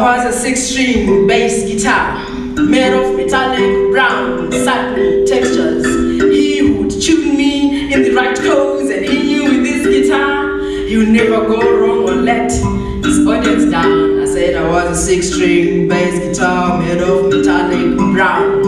was a 6-string bass guitar made of metallic brown satin textures. He would tune me in the right chords, and he knew with this guitar he would never go wrong or let his audience down. I said I was a 6-string bass guitar made of metallic brown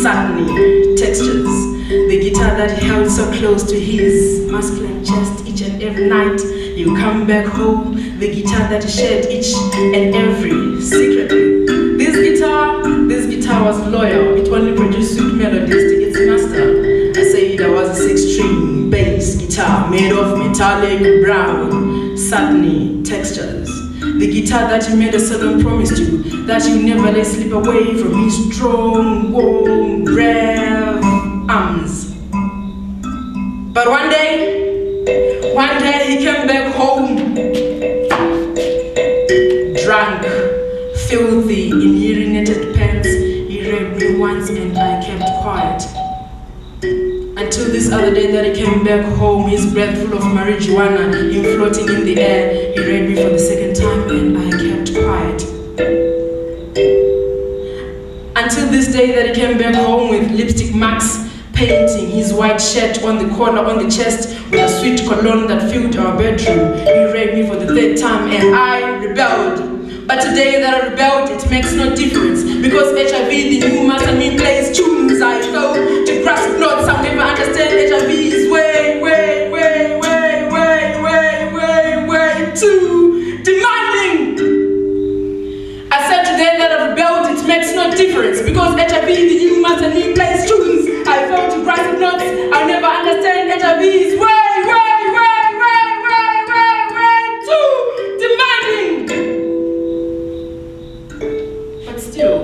satiny textures. The guitar that he held so close to his masculine chest each and every night he would come back home. The guitar that he shared each and every secretly. This guitar was loyal. It only produced sweet melodies to its master. I said I was a 6-string bass guitar made of metallic brown satiny textures. The guitar that he made a solemn promise to, that he would never let slip away from his strong, warm, brave arms. But one day he came back home, drunk, filthy, in urinated pants. He raped me once and I kept quiet. Until this other day that he came back home, his breath full of marijuana, him floating in the air. He raped me for the second time and I kept quiet. Until this day that he came back home with lipstick marks, painting his white shirt on the collar, on the chest, with a sweet cologne that filled our bedroom. He raped me for the 3rd time and I rebelled. But today that I rebelled, it makes no difference, because HIV, the new master, me plays tunes. I go to grasp notes, I'll never understand. HIV is way too demanding. I said today that I rebelled, it makes no difference, because HIV, the new master, me plays tunes. I fail to grasp notes, I'll never understand. HIV is way too demanding. But still,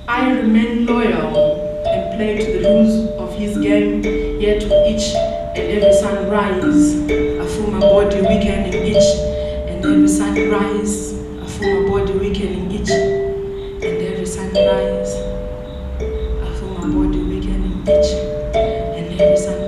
I remain loyal and play to the rules of his game. Yet with each and every sunrise, I feel my body weakening each and every sunrise. I feel my body weakening each and every sunrise. I feel my body weakening each and every sunrise.